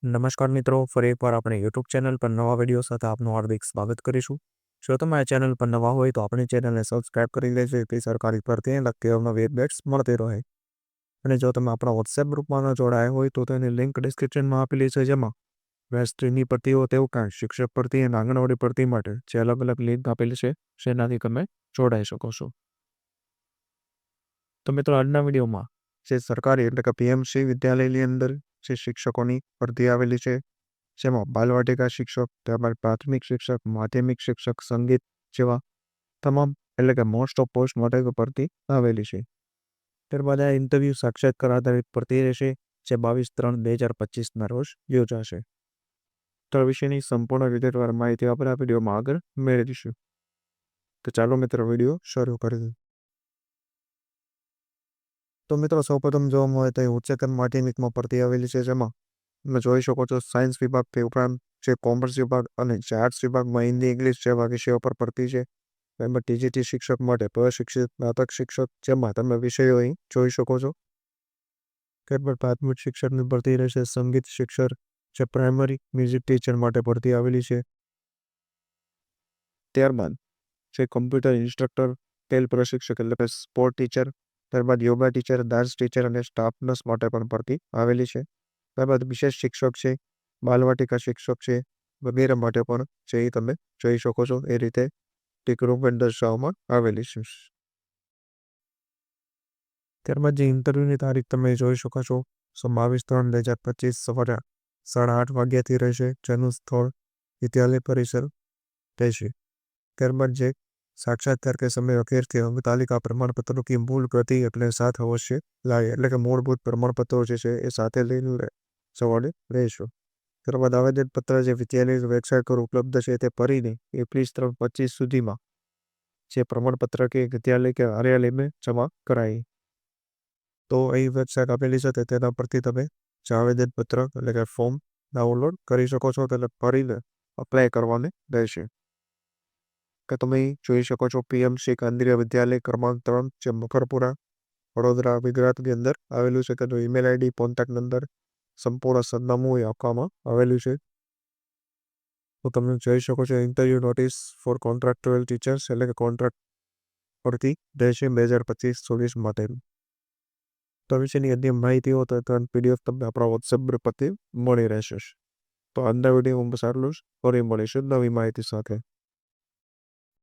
નમસ્કાર મિત્રો, ફરી એકવાર આપણે યુટ્યુબ ચેનલ પર નવા વિડીયો સાથે આપનું હાર્દિક સ્વાગત કરીશું. જો તમે આ ચેનલ પર નવા હોય તો આપણી ચેનલને સબસ્ક્રાઇબ કરી લેજો, જેથી સરકારી ભરતી લગતી નવી અપડેટ્સ મળતી રહે. અને જો તમે આપણા વોટ્સએપ ગ્રુપમાં ન જોડાયા હોય તો તેની લિંક ડિસ્ક્રિપ્શનમાં આપેલી છે, જેમાં વેસ્ટ્રીની ભરતીઓ તે ઉપરાંત શિક્ષક ભરતી અને આંગણવાડી ભરતી માટે જે અલગ અલગ લિંક આપેલી છે જેનાથી તમે જોડાઈ શકો છો. તો મિત્રો, આજના વિડીયોમાં જે સરકારી એટલે કે પીએમસી વિદ્યાલયની અંદર જે શિક્ષકોની ભરતી આવેલી છે, જેમાં બાલવાટિકા શિક્ષક, ત્યારબાદ પ્રાથમિક શિક્ષક, માધ્યમિક શિક્ષક, સંગીત જેવા તમામ એટલે કે મોસ્ટ ઓફ પોસ્ટ માટે ભરતી આવેલી છે. ત્યારબાદ આ ઇન્ટરવ્યૂ સાક્ષાત્કાર આધારિત ભરતી રહેશે, જે 22/3/2025ના રોજ યોજાશે. તો આ વિશેની સંપૂર્ણ વિગતવાર માહિતી આપણે આ વિડીયોમાં આગળ મેળવીશું. તો ચાલો મિત્રો, વિડીયો શરૂ કરીએ. તો મિત્રો, સૌપ્રથમ જોવા મળે તો ઉચ્ચતર માધ્યમિકમાં ભરતી આવેલી છે, જેમાં તમે જોઈ શકો છો સાયન્સ વિભાગ તે ઉપરાંત જે કોમર્સ વિભાગ અને જે આર્ટ્સ વિભાગમાં હિન્દી, ઇંગ્લિશ જેવા વિષયો પર ભરતી છે. એમાં ટીજીટી શિક્ષક માટે પ્રશિક્ષિત સ્નાતક શિક્ષક, જેમાં તમે વિષયો અહીં જોઈ શકો છો. ત્યારબાદ પ્રાથમિક શિક્ષકની ભરતી રહેશે. સંગીત શિક્ષક, જે પ્રાઇમરી મ્યુઝિક ટીચર માટે ભરતી આવેલી છે. ત્યારબાદ જે કોમ્પ્યુટર ઇન્સ્ટ્રક્ટર, ખેલ પ્રશિક્ષક એટલે કે સ્પોર્ટ ટીચર, ત્યારબાદ યોગા ટીચર, ડાન્સ ટીચર અને સ્ટાફ નર્સ માટે પણ ભરતી આવેલી છે. ત્યારબાદ વિશેષ શિક્ષક છે, બાલવાટિકા શિક્ષક છે, વગેરે માટે પણ જે તમે જોઈ શકો છો એ રીતે રિક્રુટમેન્ટ દર્શાવવામાં આવેલી છે. ત્યારબાદ જે ઇન્ટરવ્યુની તારીખ તમે જોઈ શકો છો 22/3/2025 સવારે 8:30 વાગ્યાથી રહેશે, જેનું સ્થળ વિદ્યાલય પરિસર રહેશે. ત્યારબાદ જે સાક્ષાત્કાર કે સમય અખેરથી તાલિકા પ્રમાણપત્રો की મૂળ પ્રતિ એટલે સાથે અવશ્ય લાવે, એટલે કે મૂળભૂત પ્રમાણપત્રો જે છે એ સાથે લઈને સવારે રહેશો. ત્યારબાદ આવેદનપત્ર જે વિદ્યાલય વેબસાઇટ પર ઉપલબ્ધ છે તે ભરીને 21/3/25 સુધીમાં જે પ્રમાણપત્ર કે વિદ્યાલય કે કાર્યાલયમાં જમા કરાય. તો અહીં વેબસાઇટ આપેલી છે તેના પરથી તમે જે આવેદનપત્ર એટલે કે ફોર્મ ડાઉનલોડ કરી શકો છો, તેને ભરીને અપ્લાય કરવાની રહેશે. કે તમે જોઈ શકો છો પીએમસી કેન્દ્રીય વિદ્યાલય ક્રમાંક 3, જે મકરપુરા, વડોદરા, ગુજરાતની અંદર આવેલું છે. તેનું ઈમેલ આઈડી, કોન્ટેક્ટ નંબર, સંપૂર્ણ સરનામું એ આપવામાં આવેલું છે. તો તમે જોઈ શકો છો interview notice for contractual teachers એટલે કે કોન્ટ્રાક્ટ ભરતી રહેશે 2025-26 માટે. તો વિશેની અન્ય માહિતીઓ તો પીડીએફ તમને આપણા વોટ્સએપ ગ્રુપ પરથી મળી રહેશે. તો આજના વિડીયોમાં બસ આટલું જ. ફરી મળીશું નવી માહિતી સાથે.